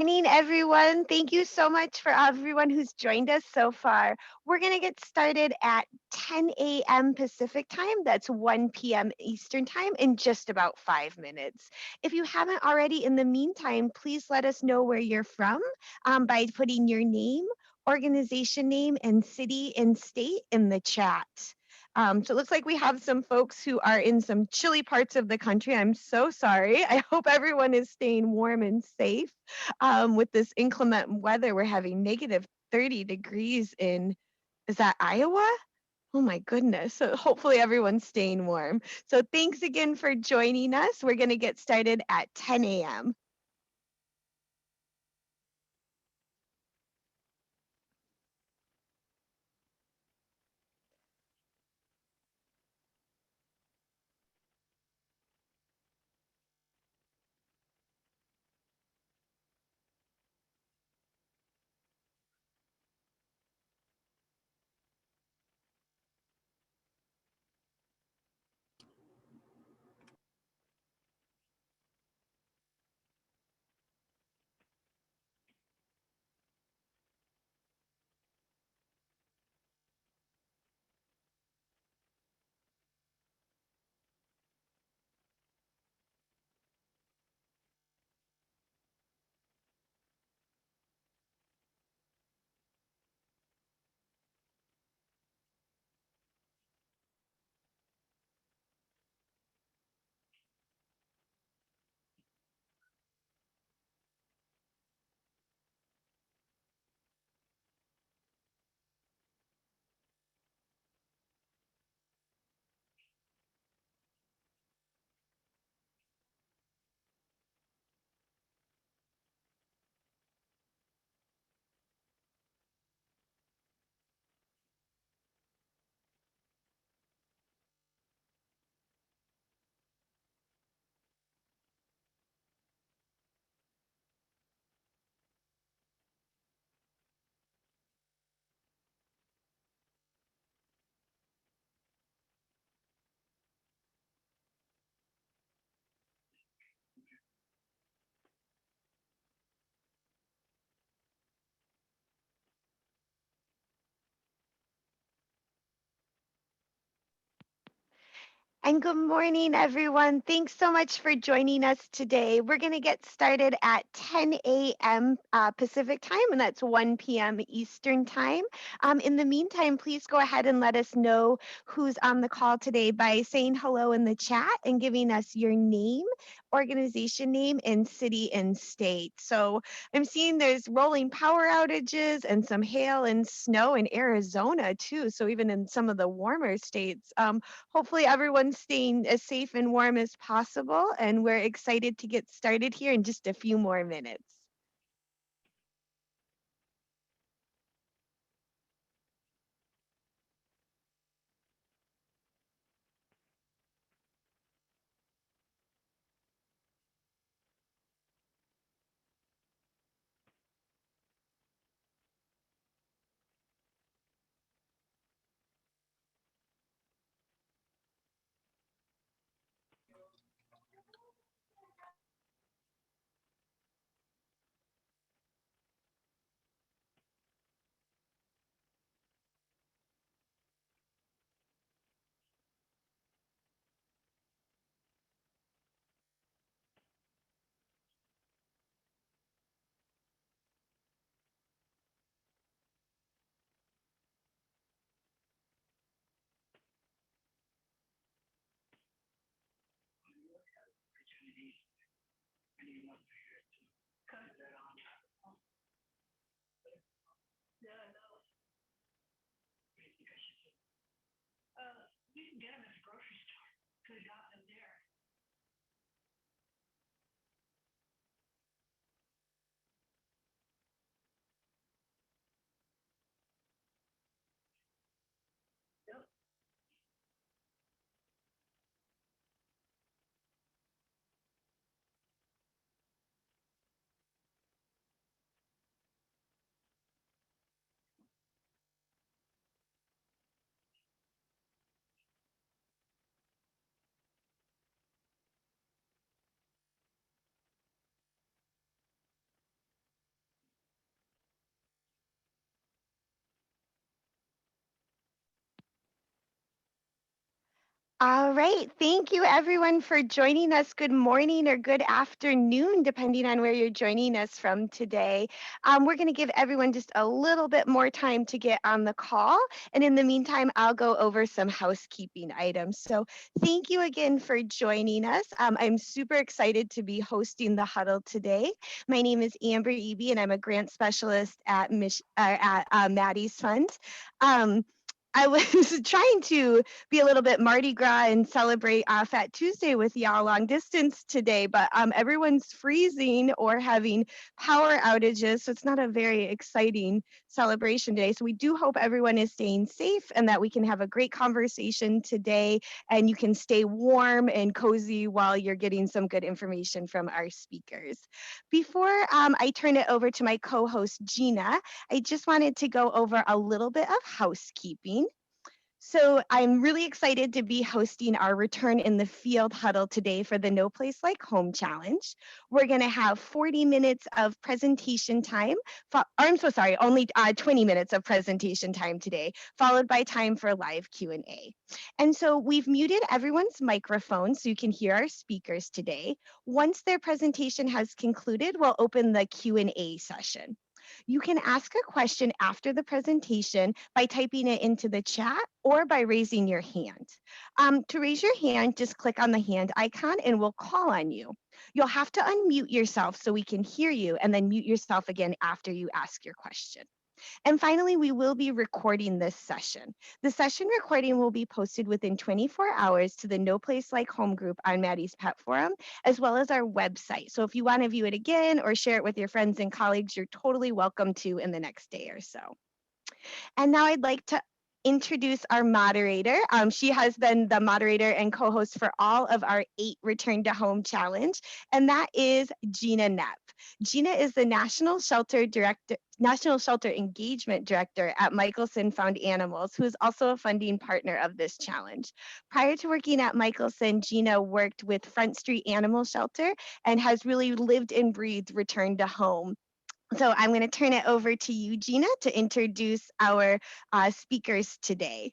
Morning, everyone. Thank you so much for everyone who's joined us so far. We're going to get started at 10 a.m. Pacific time. That's 1 p.m. Eastern time in just about 5 minutes. If you haven't already, in the meantime, please let us know where you're from by putting your name, organization name, and city and state in the chat. So it looks like we have some folks who are in some chilly parts of the country. I'm so sorry. I hope everyone is staying warm and safe with this inclement weather. We're having negative 30 degrees in, is that Iowa? Oh my goodness. So hopefully everyone's staying warm. So thanks again for joining us. We're going to get started at 10 a.m. And good morning, everyone. Thanks so much for joining us today. We're going to get started at 10 a.m. Pacific time, and that's 1 p.m. Eastern time. In the meantime, please go ahead and let us know who's on the call today by saying hello in the chat and giving us your name, organization name, and city and state. So I'm seeing there's rolling power outages and some hail and snow in Arizona, too. So even in some of the warmer states. Hopefully everyone's staying as safe and warm as possible, and we're excited to get started here in just a few more minutes. All right. Thank you, everyone, for joining us. Good morning or good afternoon, depending on where you're joining us from today. We're going to give everyone just a little bit more time to get on the call. And in the meantime, I'll go over some housekeeping items. So thank you again for joining us. I'm super excited to be hosting the Huddle today. My name is Amber Eby, and I'm a grant specialist at, Maddie's Fund. Um, I was trying to be a little bit Mardi Gras and celebrate Fat Tuesday with y'all long distance today, but everyone's freezing or having power outages, so it's not a very exciting celebration today. So we do hope everyone is staying safe and that we can have a great conversation today and you can stay warm and cozy while you're getting some good information from our speakers. Before I turn it over to my co-host Gina, I just wanted to go over a little bit of housekeeping. So I'm really excited to be hosting our Return in the Field huddle today for the No Place Like Home Challenge. We're going to have 40 minutes of presentation time. I'm so sorry, only 20 minutes of presentation time today, followed by time for live Q&A. And so we've muted everyone's microphone so you can hear our speakers today. Once their presentation has concluded, we'll open the Q&A session. You can ask a question after the presentation by typing it into the chat or by raising your hand. To raise your hand, just click on the hand icon and we'll call on you. You'll have to unmute yourself so we can hear you and then mute yourself again after you ask your question. And finally, we will be recording this session. The session recording will be posted within 24 hours to the No Place Like Home group on Maddie's Pet Forum, as well as our website. So if you want to view it again or share it with your friends and colleagues, you're totally welcome to in the next day or so. And now I'd like to introduce our moderator. She has been the moderator and co-host for all of our 8 Return to Home Challenge, and that is Gina Knapp. Gina is the National Shelter Engagement Director at Michelson Found Animals, who is also a funding partner of this challenge. Prior to working at Michelson, Gina worked with Front Street Animal Shelter and has really lived and breathed Return to Home. So I'm going to turn it over to you, Gina, to introduce our speakers today.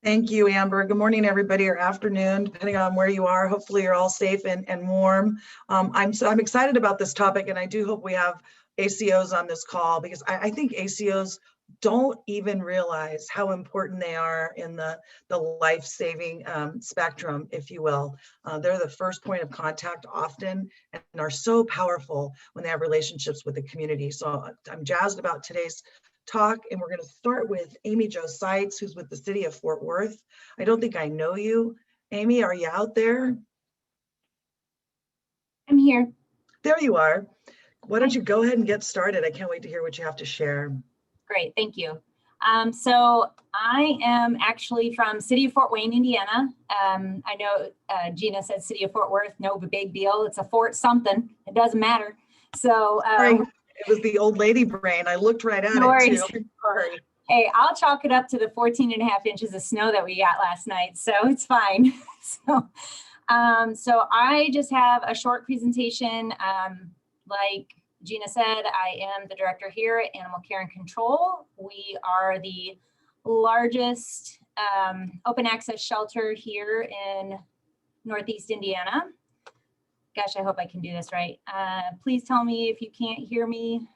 Thank you, Amber. Good morning, everybody, or afternoon, depending on where you are. Hopefully you're all safe and warm. I'm excited about this topic, and I do hope we have ACOs on this call because I think ACOs don't even realize how important they are in the life-saving spectrum, if you will. They're the first point of contact often and are so powerful when they have relationships with the community. So I'm jazzed about today's talk, and we're going to start with Amy Jo Seitz, who's with the city of Fort Worth. I don't think I know you. Amy, are you out there? I'm here. There you are. Why don't you go ahead and get started? I can't wait to hear what you have to share. Great, thank you. So I am actually from City of Fort Wayne, Indiana. I know Gina said City of Fort Worth, no big deal. It's a Fort something, it doesn't matter. So it was the old lady brain. I looked right at it too. Sorry. Hey, I'll chalk it up to the 14.5 inches of snow that we got last night, so it's fine. So I just have a short presentation. Like Gina said, I am the director here at Animal Care and Control. We are the largest open access shelter here in Northeast Indiana. Gosh, I hope I can do this right. Please tell me if you can't hear me.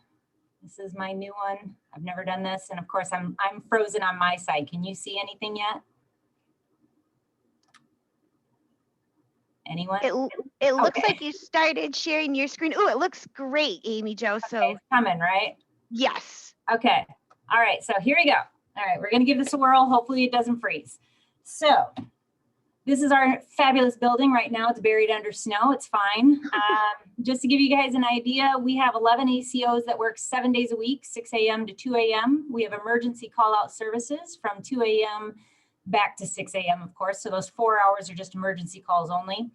This is my new one. I've never done this. And of course, I'm frozen on my side. Can you see anything yet? Anyone? It looks like you started sharing your screen. Oh, it looks great, Amy Jo. So okay, it's coming, right? Yes. Okay. All right. So here we go. All right. We're going to give this a whirl. Hopefully it doesn't freeze. So this is our fabulous building right now. It's buried under snow. It's fine. Just to give you guys an idea, we have 11 ACOs that work 7 days a week, 6 a.m. to 2 a.m. We have emergency call out services from 2 a.m. back to 6 a.m. of course. So those 4 hours are just emergency calls only.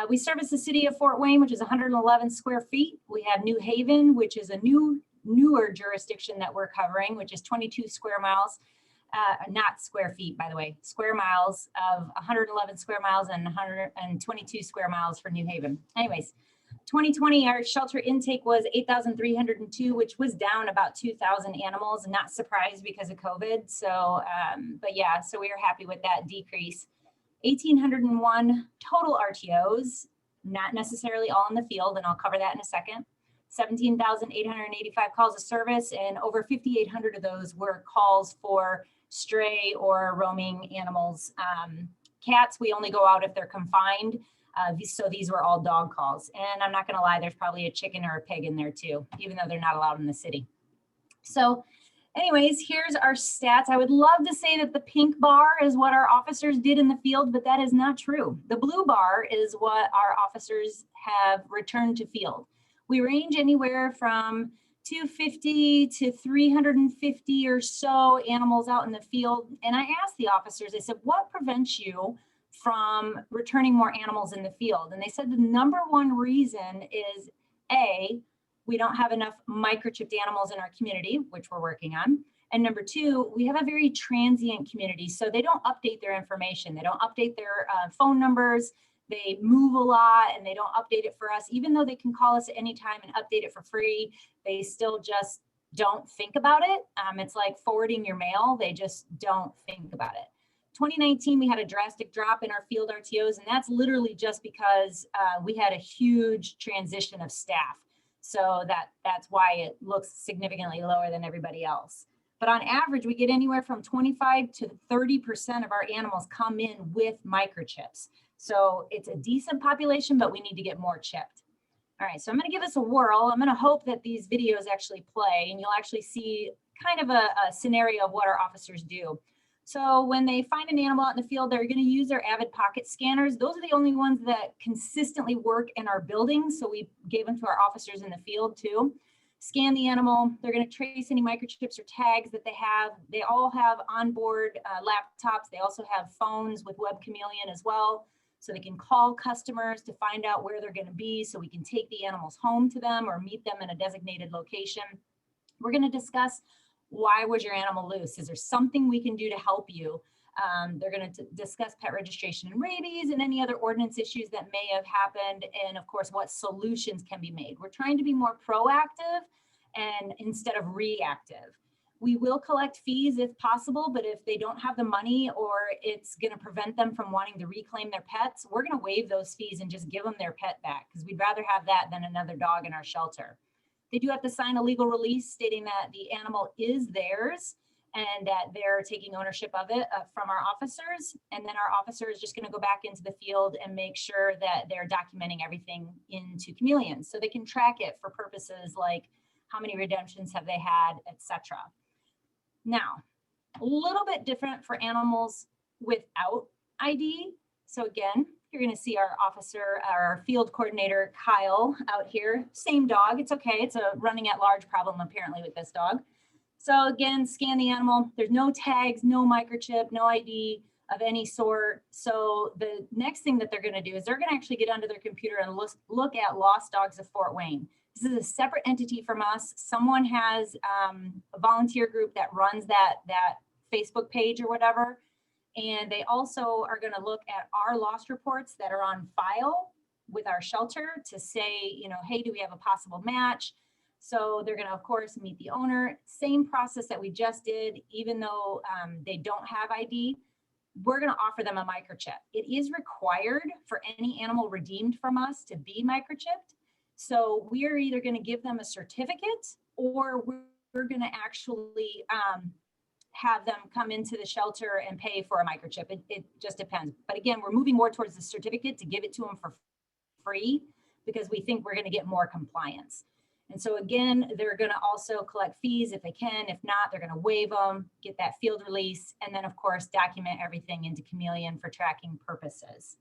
We service the city of Fort Wayne, which is 111 square feet. We have New Haven, which is a newer jurisdiction that we're covering, which is 22 square miles. Not square feet, by the way, square miles of 111 square miles and 122 square miles for New Haven. Anyways, 2020, our shelter intake was 8,302, which was down about 2,000 animals. Not surprised because of COVID. So, but yeah, so we are happy with that decrease. 1,801 total RTOs, not necessarily all in the field, and I'll cover that in a second. 17,885 calls of service, and over 5,800 of those were calls for stray or roaming animals. Cats, we only go out if they're confined. So these were all dog calls. And I'm not going to lie, there's probably a chicken or a pig in there too, even though they're not allowed in the city. So anyways, here's our stats. I would love to say that the pink bar is what our officers did in the field, but that is not true. The blue bar is what our officers have returned to field. We range anywhere from 250 to 350 or so animals out in the field. And I asked the officers, I said, what prevents you from returning more animals in the field? And they said the number one reason is A, we don't have enough microchipped animals in our community, which we're working on. And number two, we have a very transient community. So they don't update their information. They don't update their phone numbers. They move a lot and they don't update it for us. Even though they can call us at any time and update it for free, they still just don't think about it. It's like forwarding your mail. They just don't think about it. 2019, we had a drastic drop in our field RTOs, and that's literally just because we had a huge transition of staff. So that's why it looks significantly lower than everybody else. But on average, we get anywhere from 25 to 30% of our animals come in with microchips. So it's a decent population, but we need to get more chipped. All right, so I'm going to give this a whirl. I'm going to hope that these videos actually play and you'll actually see kind of a scenario of what our officers do. So when they find an animal out in the field, they're going to use their Avid Pocket scanners. Those are the only ones that consistently work in our building. So we gave them to our officers in the field too. Scan the animal. They're going to trace any microchips or tags that they have. They all have onboard laptops. They also have phones with Web Chameleon as well. So they can call customers to find out where they're going to be so we can take the animals home to them or meet them in a designated location. We're going to discuss, why was your animal loose? Is there something we can do to help you? They're going to discuss pet registration and rabies and any other ordinance issues that may have happened. And of course, what solutions can be made. We're trying to be more proactive and instead of reactive. We will collect fees if possible, but if they don't have the money or it's going to prevent them from wanting to reclaim their pets, we're going to waive those fees and just give them their pet back because we'd rather have that than another dog in our shelter. They do have to sign a legal release stating that the animal is theirs and that they're taking ownership of it from our officers. And then our officer is just going to go back into the field and make sure that they're documenting everything into Chameleon so they can track it for purposes like how many redemptions have they had, etc. Now, a little bit different for animals without ID. So again, you're going to see our officer, our field coordinator, Kyle, out here. Same dog. It's okay. It's a running at large problem apparently with this dog. So again, scan the animal. There's no tags, no microchip, no ID of any sort. So the next thing that they're going to do is they're going to actually get onto their computer and look at Lost Dogs of Fort Wayne. This is a separate entity from us. Someone has a volunteer group that runs that Facebook page or whatever. And they also are going to look at our lost reports that are on file with our shelter to say, you know, hey, do we have a possible match? So they're going to, of course, meet the owner. Same process that we just did, even though they don't have ID, we're going to offer them a microchip. It is required for any animal redeemed from us to be microchipped. So we're either going to give them a certificate or we're going to actually have them come into the shelter and pay for a microchip. It just depends. But again, we're moving more towards the certificate to give it to them for free because we think we're going to get more compliance. And so again, they're going to also collect fees if they can. If not, they're going to waive them, get that field release, and then of course, document everything into Chameleon for tracking purposes.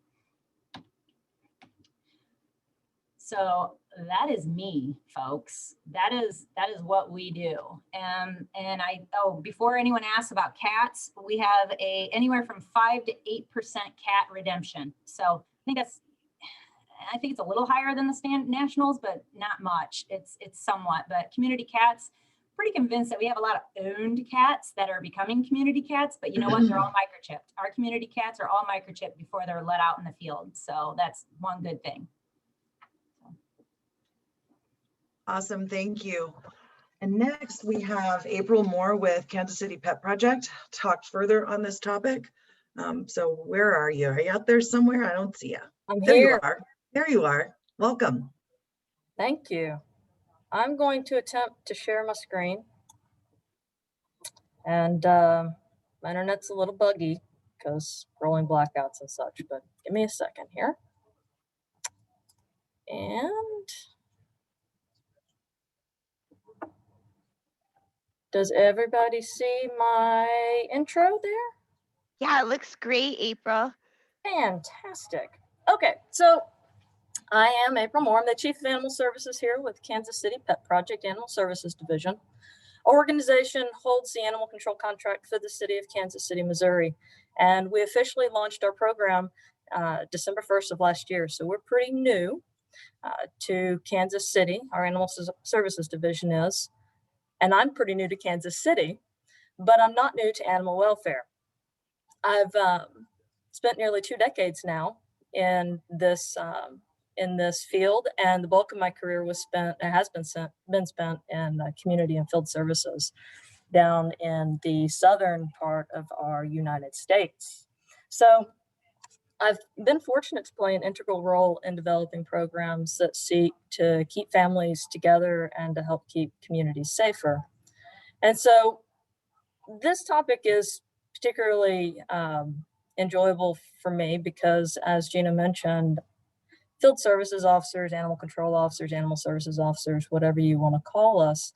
So that is me, folks. That is what we do. And before anyone asks about cats, we have anywhere from 5 to 8% cat redemption. So I think it's a little higher than the nationals, but not much. It's somewhat. But community cats, pretty convinced that we have a lot of owned cats that are becoming community cats. But you know what? They're all microchipped. Our community cats are all microchipped before they're let out in the field. So that's one good thing. Awesome, thank you. And next we have April Moore with Kansas City Pet Project, talk further on this topic. So where are you? Are you out there somewhere? I don't see you. I'm There here. you are. There you are. Welcome. Thank you. I'm going to attempt to share my screen. And my internet's a little buggy because rolling blackouts and such, but give me a second here. And does everybody see my intro there? Yeah, it looks great, April. Fantastic. Okay, so I am April Moore. I'm the Chief of Animal Services here with Kansas City Pet Project Animal Services Division. Our organization holds the animal control contract for the city of Kansas City, Missouri. And we officially launched our program December 1st of last year. So we're pretty new to Kansas City. Our Animal Services Division is. And I'm pretty new to Kansas City, but I'm not new to animal welfare. I've spent nearly 2 decades now in this field, and the bulk of my career has been spent in community and field services down in the southern part of our United States. So I've been fortunate to play an integral role in developing programs that seek to keep families together and to help keep communities safer. And so this topic is particularly enjoyable for me because, as Gina mentioned, field services officers, animal control officers, animal services officers, whatever you want to call us,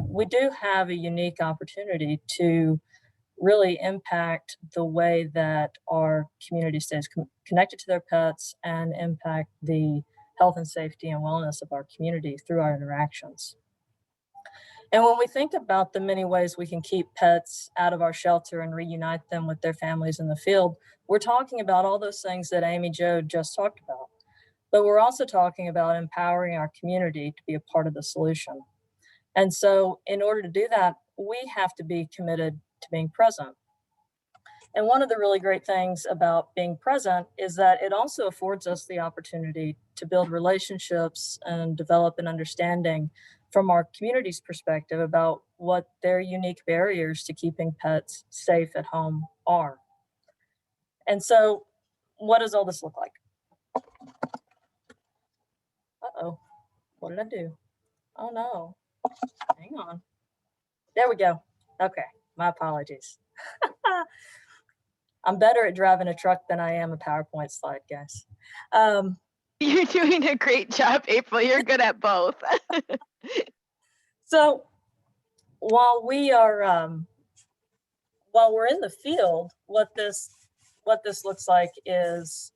we do have a unique opportunity to really impact the way that our community stays connected to their pets and impact the health and safety and wellness of our community through our interactions. And when we think about the many ways we can keep pets out of our shelter and reunite them with their families in the field, we're talking about all those things that Amy Jo just talked about. But we're also talking about empowering our community to be a part of the solution. And so in order to do that, we have to be committed to being present. And one of the really great things about being present is that it also affords us the opportunity to build relationships and develop an understanding from our community's perspective about what their unique barriers to keeping pets safe at home are. And so what does all this look like? Uh-oh, what did I do? Oh no, hang on. There we go. Okay, my apologies. I'm better at driving a truck than I am a PowerPoint slide, guys. You're doing a great job, April. You're good at both. So while we are, while we're in the field, what this looks like is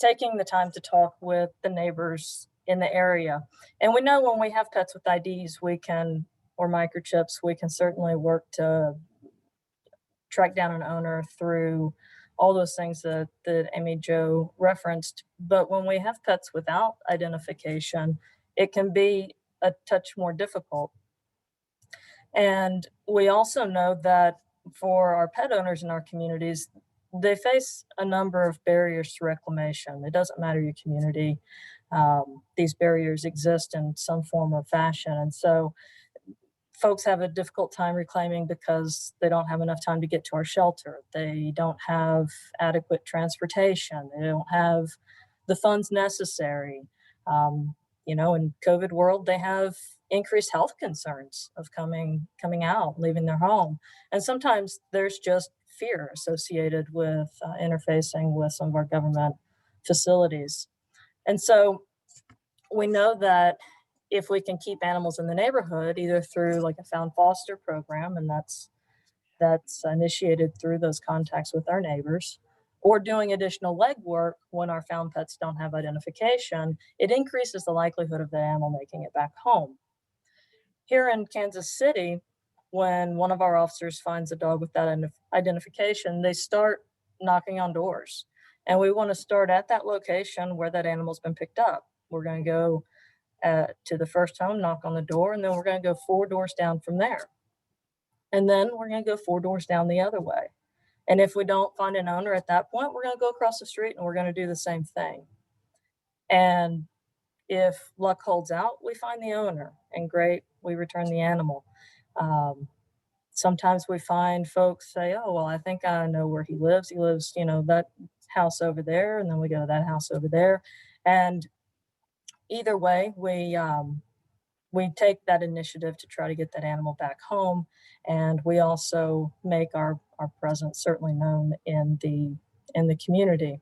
taking the time to talk with the neighbors in the area. And we know when we have pets with IDs, or microchips, we can certainly work to track down an owner through all those things that Amy Jo referenced. But when we have pets without identification, it can be a touch more difficult. And we also know that for our pet owners in our communities, they face a number of barriers to reclamation. It doesn't matter your community. These barriers exist in some form or fashion. And so folks have a difficult time reclaiming because they don't have enough time to get to our shelter. They don't have adequate transportation. They don't have the funds necessary. In COVID world, they have increased health concerns of coming out, leaving their home. And sometimes there's just fear associated with interfacing with some of our government facilities. And so we know that if we can keep animals in the neighborhood, either through like a found foster program, and that's initiated through those contacts with our neighbors, or doing additional legwork when our found pets don't have identification, it increases the likelihood of the animal making it back home. Here in Kansas City, when one of our officers finds a dog without identification, they start knocking on doors. And we want to start at that location where that animal's been picked up. We're going to go to the first home, knock on the door, and then we're going to go 4 doors down from there. And then we're going to go 4 doors down the other way. And if we don't find an owner at that point, we're going to go across the street and we're going to do the same thing. And if luck holds out, we find the owner, and great, we return the animal. Sometimes we find folks say, oh, well, I think I know where he lives. He lives, you know, that house over there. And then we go to that house over there. And either way, we take that initiative to try to get that animal back home. And we also make our presence certainly known in the community.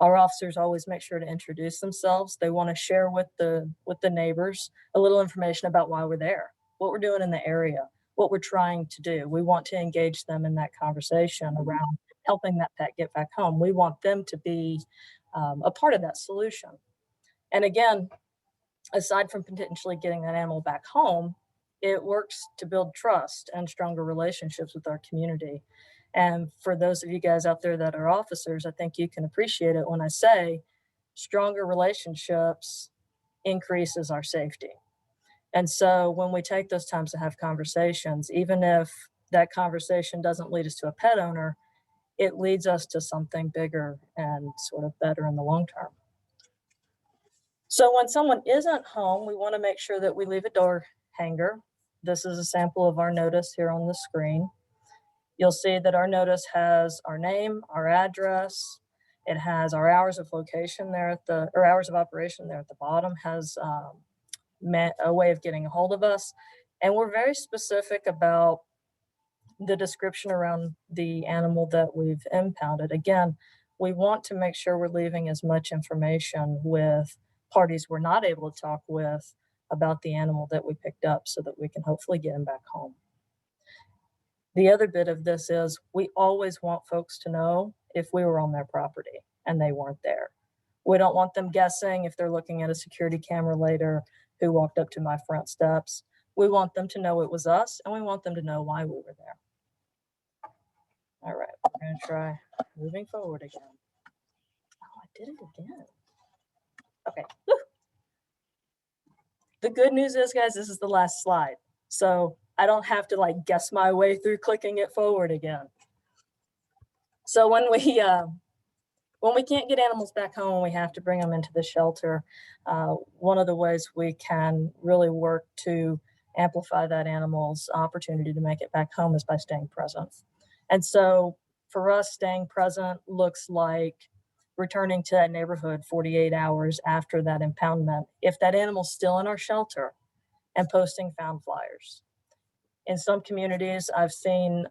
Our officers always make sure to introduce themselves. They want to share with the neighbors a little information about why we're there, what we're doing in the area, what we're trying to do. We want to engage them in that conversation around helping that pet get back home. We want them to be a part of that solution. And again, aside from potentially getting that animal back home, it works to build trust and stronger relationships with our community. And for those of you guys out there that are officers, I think you can appreciate it when I say stronger relationships increases our safety. And so when we take those times to have conversations, even if that conversation doesn't lead us to a pet owner, it leads us to something bigger and sort of better in the long term. So when someone isn't home, we want to make sure that we leave a door hanger. This is a sample of our notice here on the screen. You'll see that our notice has our name, our address. It has our hours of location there or hours of operation there at the bottom, has a way of getting a hold of us. And we're very specific about the description around the animal that we've impounded. Again, we want to make sure we're leaving as much information with parties we're not able to talk with about the animal that we picked up so that we can hopefully get him back home. The other bit of this is we always want folks to know if we were on their property and they weren't there. We don't want them guessing if they're looking at a security camera later who walked up to my front steps. We want them to know it was us, and we want them to know why we were there. All right, we're going to try moving forward again. Oh, I did it again. Okay. Woo. The good news is, guys, this is the last slide. So I don't have to like guess my way through clicking it forward again. So when we can't get animals back home, we have to bring them into the shelter. One of the ways we can really work to amplify that animal's opportunity to make it back home is by staying present. And so for us, staying present looks like returning to that neighborhood 48 hours after that impoundment, if that animal's still in our shelter, and posting found flyers. In some communities, I've seen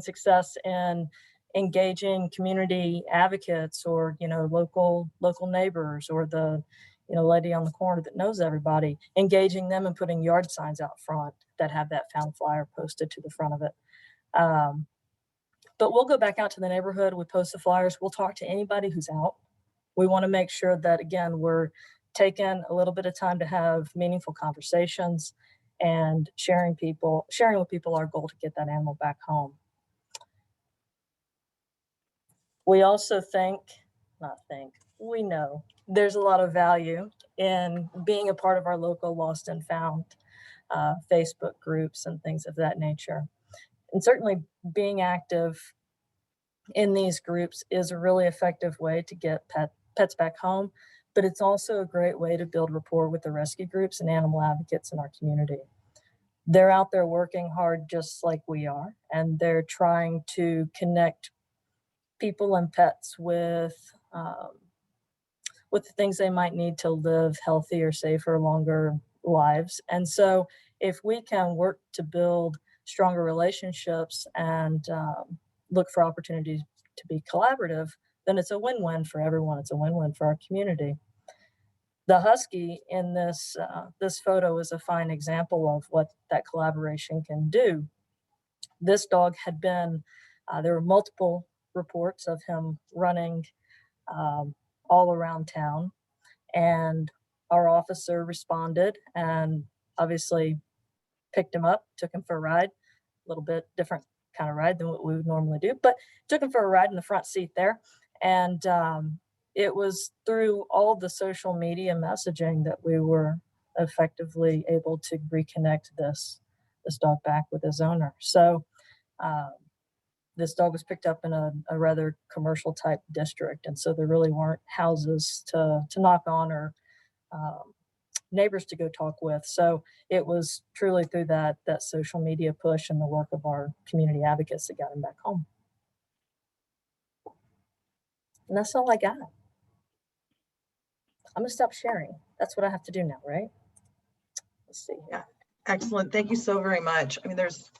success in engaging community advocates or local neighbors or the lady on the corner that knows everybody, engaging them and putting yard signs out front that have that found flyer posted to the front of it. But we'll go back out to the neighborhood, we post the flyers, we'll talk to anybody who's out. We want to make sure that, again, we're taking a little bit of time to have meaningful conversations and sharing with people our goal to get that animal back home. We also we know there's a lot of value in being a part of our local lost and found Facebook groups and things of that nature. And certainly being active in these groups is a really effective way to get pets back home, but it's also a great way to build rapport with the rescue groups and animal advocates in our community. They're out there working hard just like we are, and they're trying to connect people and pets with the things they might need to live healthier, safer, longer lives. And so if we can work to build stronger relationships and look for opportunities to be collaborative, then it's a win-win for everyone. It's a win-win for our community. The husky in this photo is a fine example of what that collaboration can do. This dog had been, there were multiple reports of him running all around town, and our officer responded and obviously picked him up, took him for a ride, a little bit different kind of ride than what we would normally do, but took him for a ride in the front seat there. And it was through all the social media messaging that we were effectively able to reconnect this dog back with his owner. So this dog was picked up in a rather commercial type district. And so there really weren't houses to knock on or neighbors to go talk with. So it was truly through that social media push and the work of our community advocates that got him back home. And that's all I got. I'm gonna stop sharing. That's what I have to do now, right? Let's see. Yeah, excellent. Thank you so very much. I mean, there's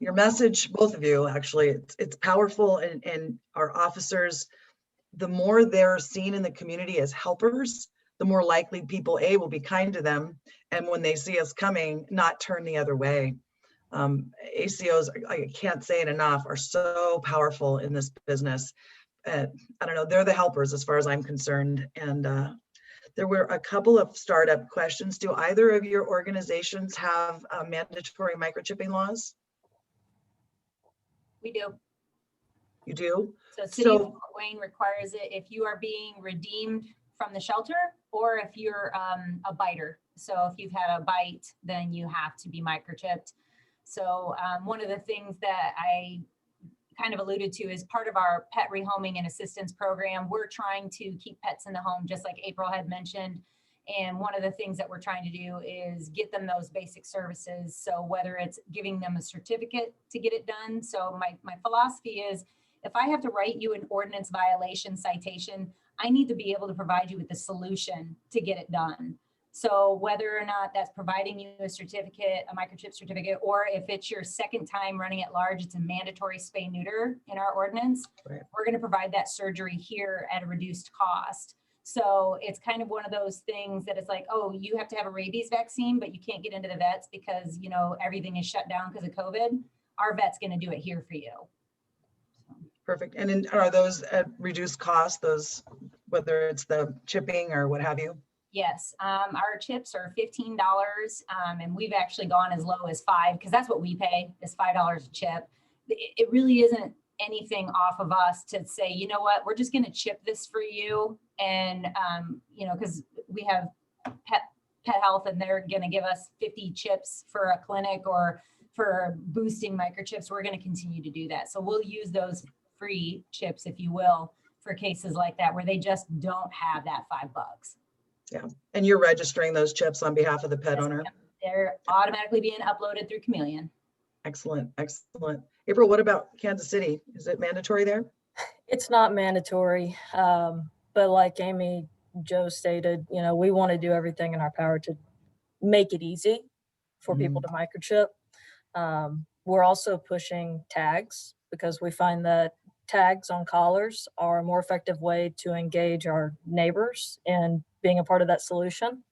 your message, both of you, actually, it's powerful, and our officers, the more they're seen in the community as helpers, the more likely people, A, will be kind to them, and when they see us coming, not turn the other way. ACOs, I can't say it enough, are so powerful in this business. I don't know, they're the helpers as far as I'm concerned. And there were a couple of startup questions. Do either of your organizations have mandatory microchipping laws? We do. You do? So City of Fort Wayne requires it if you are being redeemed from the shelter or if you're a biter. So if you've had a bite, then you have to be microchipped. So one of the things that I kind of alluded to is part of our pet rehoming and assistance program. We're trying to keep pets in the home, just like April had mentioned. And one of the things that we're trying to do is get them those basic services. So whether it's giving them a certificate to get it done. So my philosophy is, if I have to write you an ordinance violation citation, I need to be able to provide you with the solution to get it done. So whether or not that's providing you a certificate, a microchip certificate, or if it's your second time running at large, it's a mandatory spay neuter in our ordinance. Right. We're going to provide that surgery here at a reduced cost. So it's kind of one of those things that it's like, oh, you have to have a rabies vaccine, but you can't get into the vets because, you know, everything is shut down because of COVID. Our vet's going to do it here for you. Perfect. And are those at reduced cost, those, whether it's the chipping or what have you? Yes, our chips are $15, and we've actually gone as low as $5 because that's what we pay is $5 a chip. It really isn't anything off of us to say, you know what, we're just going to chip this for you, and you know, because we have pet health, and they're going to give us 50 chips for a clinic or for boosting microchips. We're going to continue to do that, so we'll use those free chips, if you will, for cases like that where they just don't have that $5. Yeah, and you're registering those chips on behalf of the pet Yes, owner? they're automatically being uploaded through Chameleon. Excellent, excellent. April, what about Kansas City? Is it mandatory there? It's not mandatory, but like Amy, Joe stated, you know, we want to do everything in our power to make it easy for people to microchip. We're also pushing tags because we find that tags on collars are a more effective way to engage our neighbors in being a part of that solution.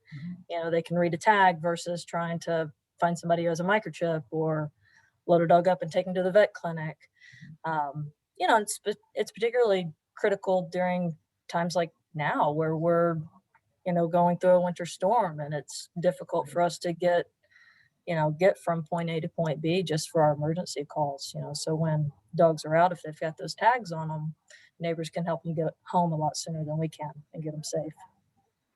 You know, they can read a tag versus trying to find somebody who has a microchip or load a dog up and take them to the vet clinic. You know, it's particularly critical during times like now where we're, you know, going through a winter storm and it's difficult for us to get from point A to point B just for our emergency calls, you know. So when dogs are out, if they've got those tags on them, neighbors can help them get home a lot sooner than we can and get them safe.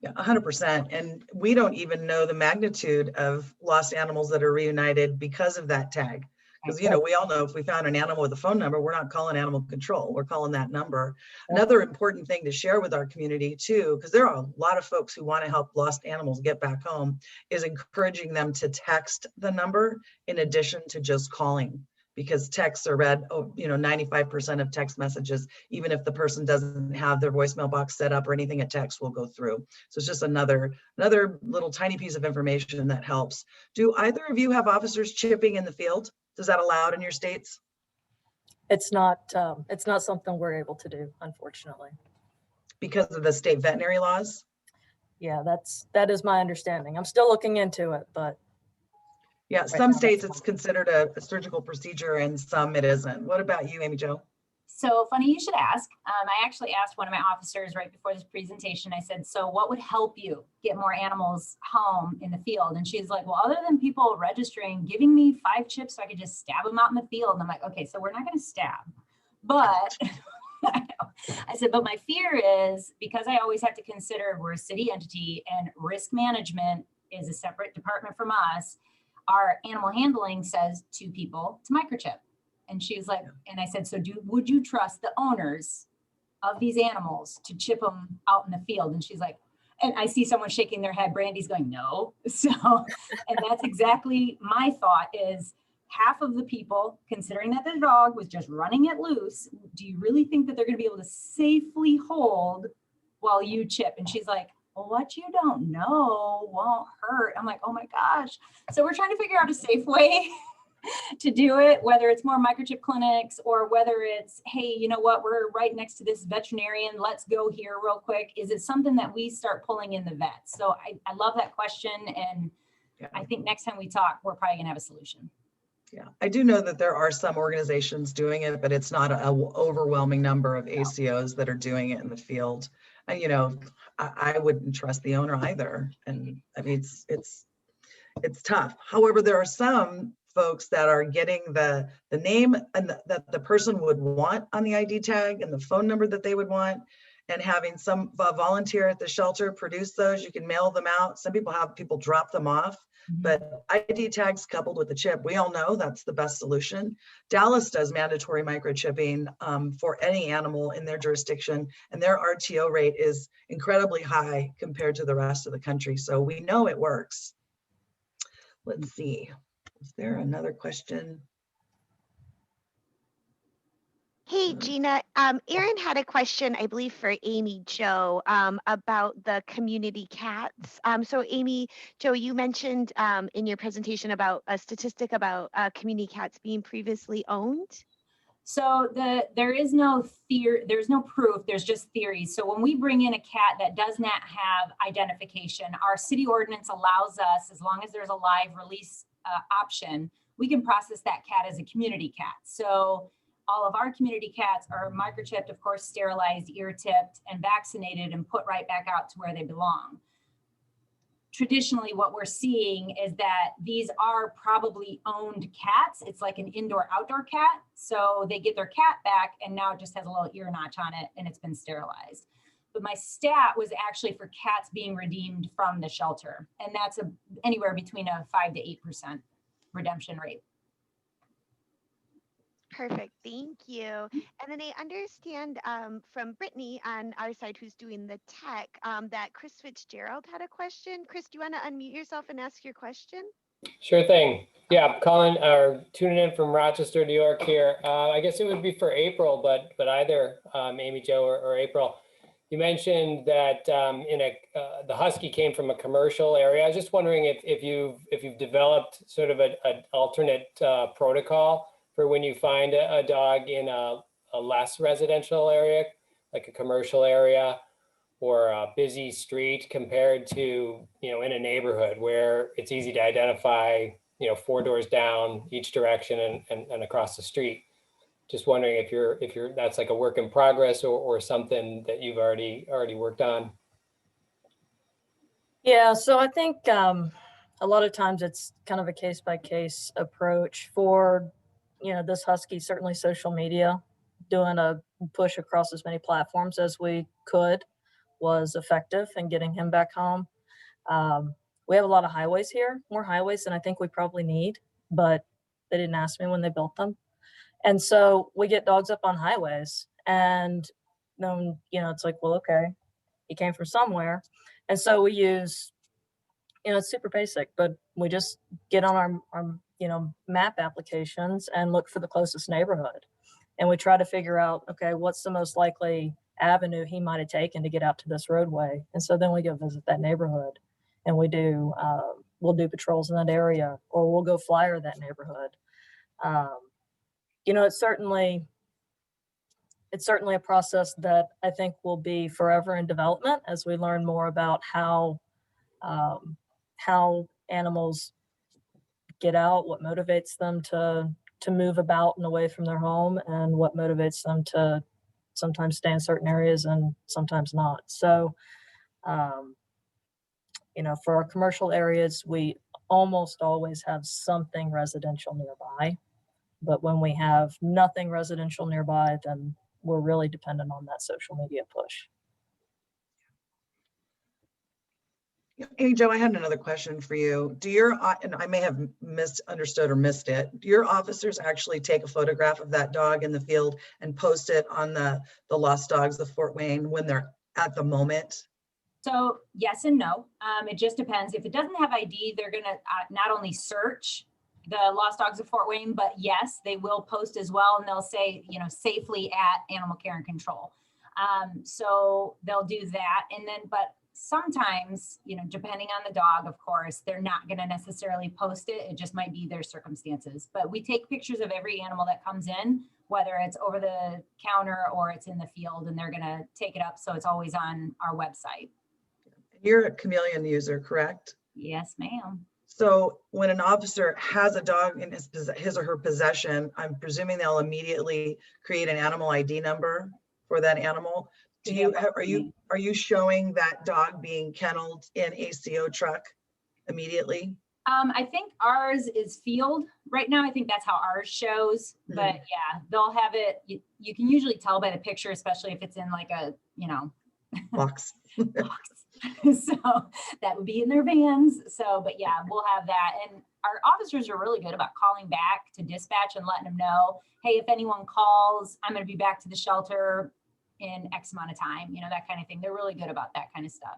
Yeah, 100%. And we don't even know the magnitude of lost animals that are reunited because of that tag. Because, you know, we all know if we found an animal with a phone number, we're not calling animal control, we're calling that number. Another important thing to share with our community too, because there are a lot of folks who want to help lost animals get back home, is encouraging them to text the number in addition to just calling. Because texts are read, you know, 95% of text messages, even if the person doesn't have their voicemail box set up or anything, a text will go through. So it's just another little tiny piece of information that helps. Do either of you have officers chipping in the field? Is that allowed in your states? It's not something we're able to do, unfortunately. Because of the state veterinary laws? Yeah, that is my understanding. I'm still looking into it, but yeah, some states it's considered a surgical procedure and some it isn't. What about you, Amy Jo? So funny you should ask. I actually asked one of my officers right before this presentation, I said, so what would help you get more animals home in the field? And she's like, well, other than people registering, giving me 5 chips so I could just stab them out in the field. And I'm like, okay, so we're not going to stab. But I said, but my fear is because I always have to consider we're a city entity and risk management is a separate department from us. Our animal handling says to people to microchip. And she was like, and I said, so would you trust the owners of these animals to chip them out in the field? And she's like, And I see someone shaking their head. Brandy's going, no. So, and that's exactly my thought is half of the people, considering that the dog was just running it loose, do you really think that they're going to be able to safely hold while you chip? And she's like, well, what you don't know won't hurt. I'm like, oh my gosh. So we're trying to figure out a safe way to do it, whether it's more microchip clinics or whether it's, hey, you know what, we're right next to this veterinarian, let's go here real quick. Is it something that we start pulling in the vets? So I love that question. And Yeah. I think next time we talk, we're probably gonna have a solution. Yeah, I do know that there are some organizations doing it, but it's not an overwhelming number of ACOs that are doing it in the field. And, you know, I wouldn't trust the owner either. And I mean, it's tough. However, there are some folks that are getting the name and that the person would want on the ID tag and the phone number that they would want, and having some volunteer at the shelter produce those. You can mail them out. Some people have people drop them off, but ID tags coupled with the chip, we all know that's the best solution. Dallas does mandatory microchipping for any animal in their jurisdiction, and their RTO rate is incredibly high compared to the rest of the country. So we know it works. Let's see, is there another question? Hey, Gina, Erin had a question, I believe, for Amy Jo about the community cats. So Amy Jo, you mentioned in your presentation about a statistic about community cats being previously owned. So there's no proof, there's just theories. So when we bring in a cat that does not have identification, our city ordinance allows us, as long as there's a live release option, we can process that cat as a community cat. So all of our community cats are microchipped, of course, sterilized, ear tipped, and vaccinated and put right back out to where they belong. Traditionally, what we're seeing is that these are probably owned cats. It's like an indoor-outdoor cat. So they get their cat back and now it just has a little ear notch on it and it's been sterilized. But my stat was actually for cats being redeemed from the shelter. And that's anywhere between a 5 to 8% redemption rate. Perfect, thank you. And then I understand from Brittany on our side, who's doing the tech, that Chris Fitzgerald had a question. Chris, do you want to unmute yourself and ask your question? Sure thing. Yeah, I'm calling or tuning in from Rochester, New York here. I guess it would be for April, but either Amy Jo or April. You mentioned that the Husky came from a commercial area. I was just wondering if you've developed sort of an alternate protocol for when you find a dog in a less residential area, like a commercial area or a busy street, compared to, you know, in a neighborhood where it's easy to identify, you know, 4 doors down each direction and across the street. Just wondering if you're that's like a work in progress or something that you've already worked on. Yeah, so I think a lot of times it's kind of a case-by-case approach for, you know, this Husky. Certainly social media, doing a push across as many platforms as we could was effective in getting him back home. We have a lot of highways here, more highways than I think we probably need, but they didn't ask me when they built them. And so we get dogs up on highways, and then, you know, it's like, well, okay, he came from somewhere. And so we use, you know, it's super basic, but we just get on our you know, map applications and look for the closest neighborhood. And we try to figure out, okay, what's the most likely avenue he might have taken to get out to this roadway. And so then we go visit that neighborhood, and we'll do patrols in that area, or we'll go flyer that neighborhood. You know, it's certainly a process that I think will be forever in development as we learn more about how animals get out, what motivates them to move about and away from their home, and what motivates them to sometimes stay in certain areas and sometimes not. So, you know, for our commercial areas, we almost always have something residential nearby. But when we have nothing residential nearby, then we're really dependent on that social media push. Hey, Joe, I had another question for you. Do your, and I may have misunderstood or missed it, do your officers actually take a photograph of that dog in the field and post it on the Lost Dogs of Fort Wayne when they're at the moment? So yes and no. It just depends. If it doesn't have ID, they're going to not only search the Lost Dogs of Fort Wayne, but yes, they will post as well. And they'll say, you know, safely at Animal Care and Control. So they'll do that. And then, but sometimes, you know, depending on the dog, of course, they're not going to necessarily post it. It just might be their circumstances. But we take pictures of every animal that comes in, whether it's over the counter or it's in the field, and they're going to take it up. So it's always on our website. You're a Chameleon user, correct? Yes, ma'am. So when an officer has a dog in his or her possession, I'm presuming they'll immediately create an animal ID number for that animal. Do you are you showing that dog being kenneled in ACO truck immediately? I think ours is field right now. I think that's how ours shows, but yeah, they'll have it. You can usually tell by the picture, especially if it's in like a, you know, Box. box. So that would be in their vans. So, but yeah, we'll have that. And our officers are really good about calling back to dispatch and letting them know, hey, if anyone calls, I'm going to be back to the shelter in X amount of time, you know, that kind of thing. They're really good about that kind of stuff.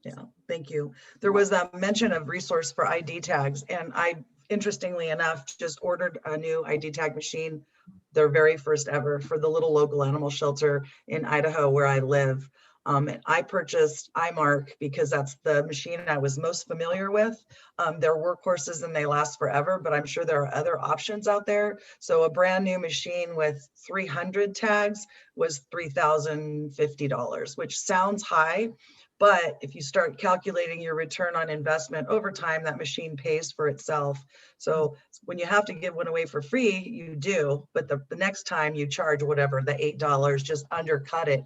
Yeah, thank you. There was a mention of resource for ID tags, and I, interestingly enough, just ordered a new ID tag machine, their very first ever, for the little local animal shelter in Idaho where I live. And I purchased iMark because that's the machine I was most familiar with. They're workhorses and they last forever, but I'm sure there are other options out there. So a brand new machine with 300 tags was $3,050, which sounds high. But if you start calculating your return on investment over time, that machine pays for itself. So when you have to give one away for free, you do, but the next time you charge whatever, the $8, just undercut it.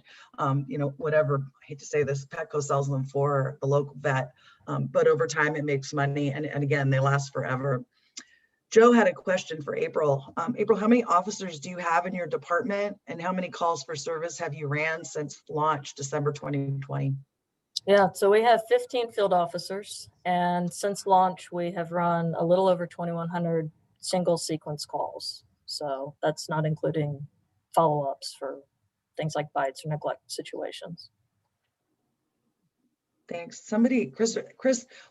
You know, whatever, I hate to say this, Petco sells them for the local vet, but over time it makes money. And again, they last forever. Joe had a question for April. April, how many officers do you have in your department, and how many calls for service have you ran since launch December 2020? Yeah, so we have 15 field officers, and since launch, we have run a little over 2,100 single sequence calls. So that's not including follow-ups for things like bites or neglect situations. Thanks. Somebody, Chris,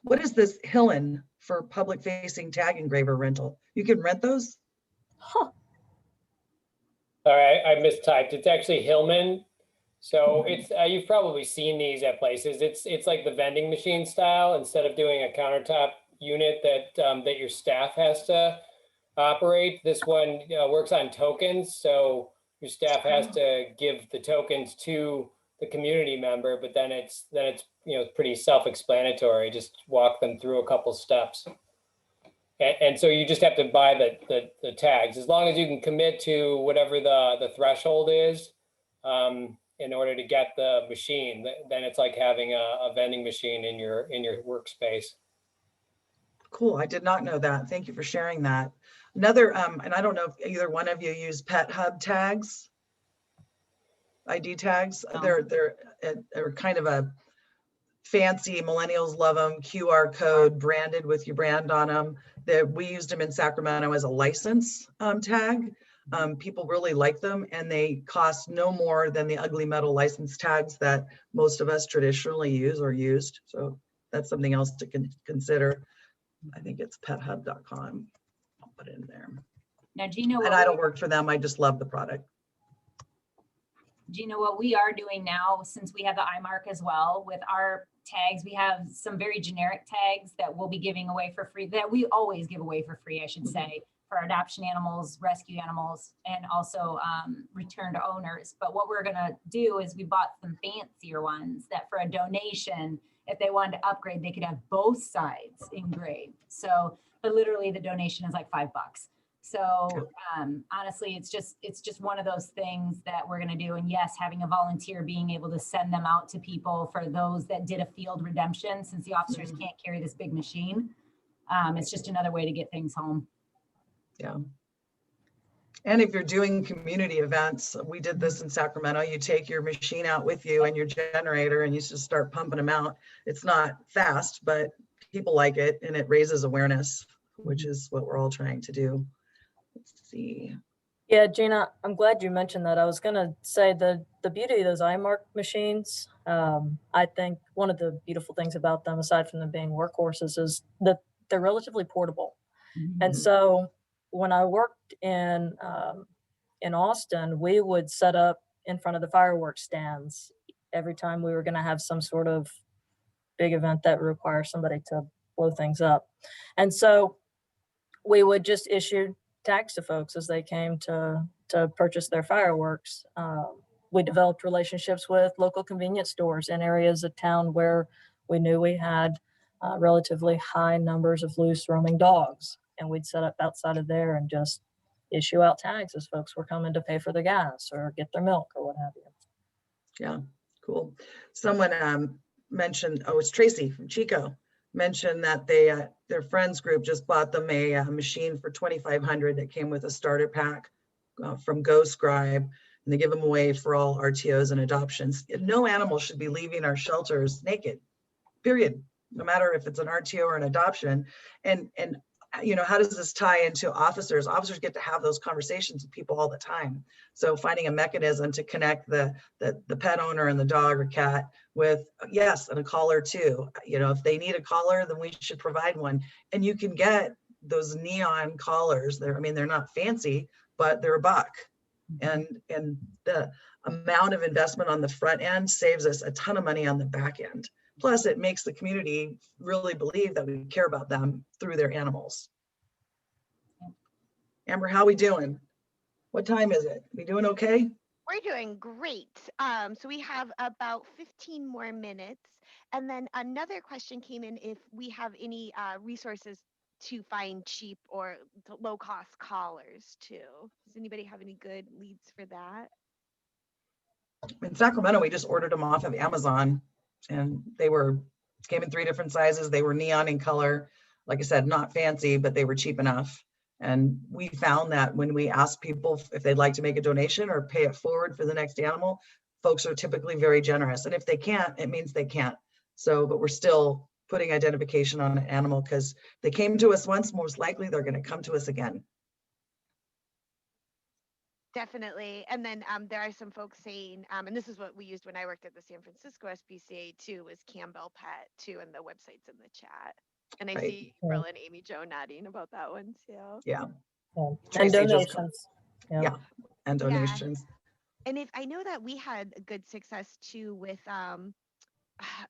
what is this Hillen for public facing tag engraver rental? You can rent those? Huh. Sorry, I mistyped. It's actually Hillman. So it's you've probably seen these at places. It's like the vending machine style. Instead of doing a countertop unit that that your staff has to operate, this one works on tokens. So your staff has to give the tokens to the community member, but then it's you know, pretty self-explanatory. Just walk them through a couple steps. And so you just have to buy the tags, as long as you can commit to whatever the threshold is. In order to get the machine, then it's like having a vending machine in your workspace. Cool. I did not know that. Thank you for sharing that. Another, and I don't know if either one of you use Pet Hub tags, ID tags. No. They're kind of a fancy, millennials love them, QR code branded with your brand on them. We used them in Sacramento as a license tag. People really like them, and they cost no more than the ugly metal license tags that most of us traditionally use or used. So that's something else to consider. I think it's pethub.com. I'll put it in there. Now, Gina, and I don't work for them. I just love the product. Gina, what we are doing now, since we have the iMark as well with our tags, we have some very generic tags that we'll be giving away for free, that we always give away for free, I should say, for adoption animals, rescue animals, and also return to owners. But what we're gonna do is we bought some fancier ones that for a donation, if they wanted to upgrade, they could have both sides engraved. So, but literally the donation is like $5. So honestly, it's just one of those things that we're going to do. And yes, having a volunteer being able to send them out to people for those that did a field redemption, since the officers can't carry this big machine. It's just another way to get things home. Yeah. And if you're doing community events, we did this in Sacramento, you take your machine out with you and your generator and you just start pumping them out. It's not fast, but people like it, and it raises awareness, which is what we're all trying to do. Let's see. Yeah, Gina, I'm glad you mentioned that. I was going to say the beauty of those iMark machines, I think one of the beautiful things about them, aside from them being workhorses, is that they're relatively portable. And so when I worked in Austin, we would set up in front of the fireworks stands every time we were going to have some sort of big event that requires somebody to blow things up. And so we would just issue tags to folks as they came to purchase their fireworks. We developed relationships with local convenience stores in areas of town where we knew we had relatively high numbers of loose roaming dogs. And we'd set up outside of there and just issue out tags as folks were coming to pay for their gas or get their milk or what have you. Yeah, cool. Someone mentioned, oh, it's Tracy from Chico, mentioned that they their friends group just bought them a machine for $2,500 that came with a starter pack from GoScribe, and they give them away for all RTOs and adoptions. No animal should be leaving our shelters naked, period, no matter if it's an RTO or an adoption. And you know, how does this tie into officers? Officers get to have those conversations with people all the time. So finding a mechanism to connect the pet owner and the dog or cat with, yes, and a collar too. You know, if they need a collar, then we should provide one. And you can get those neon collars. I mean, they're not fancy, but they're $1. And the amount of investment on the front end saves us a ton of money on the back end. Plus, it makes the community really believe that we care about them through their animals. Amber, how we doing? What time is it? We doing okay? We're doing great. So we have about 15 more minutes. And then another question came in if we have any resources to find cheap or low cost collars too. Does anybody have any good leads for that? In Sacramento, we just ordered them off of Amazon, and they came in 3 different sizes. They were neon in color. Like I said, not fancy, but they were cheap enough. And we found that when we ask people if they'd like to make a donation or pay it forward for the next animal, folks are typically very generous. And if they can't, it means they can't. So, but we're still putting identification on an animal because they came to us once, most likely they're going to come to us again. Definitely. And then there are some folks saying, and this is what we used when I worked at the San Francisco SPCA too, was Campbell Pet too, and the website's in the chat. And I Right. see Brill and Amy Jo nodding about that one too. Yeah. And Tracy just donations. Yeah. And donations. Yeah. And if I know that we had good success too with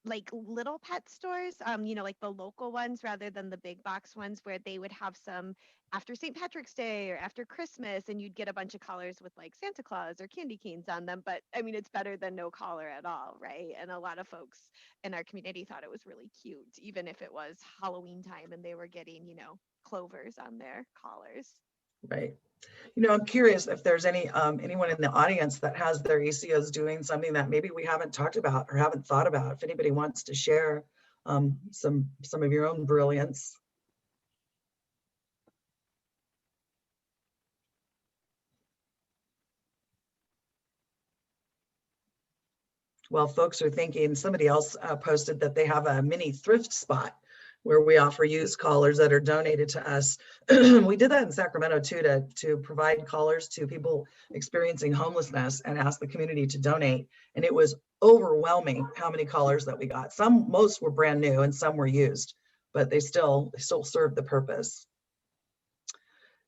like little pet stores, you know, like the local ones rather than the big box ones where they would have some after St. Patrick's Day or after Christmas, and you'd get a bunch of collars with like Santa Claus or candy canes on them. But I mean, it's better than no collar at all, right? And a lot of folks in our community thought it was really cute, even if it was Halloween time and they were getting, you know, clovers on their collars. Right. You know, I'm curious if there's any anyone in the audience that has their ACOs doing something that maybe we haven't talked about or haven't thought about. If anybody wants to share some of your own brilliance. Well, folks are thinking, somebody else posted that they have a mini thrift spot where we offer used collars that are donated to us. We did that in Sacramento too, to provide collars to people experiencing homelessness and ask the community to donate. And it was overwhelming how many collars that we got. Most were brand new and some were used, but they still served the purpose.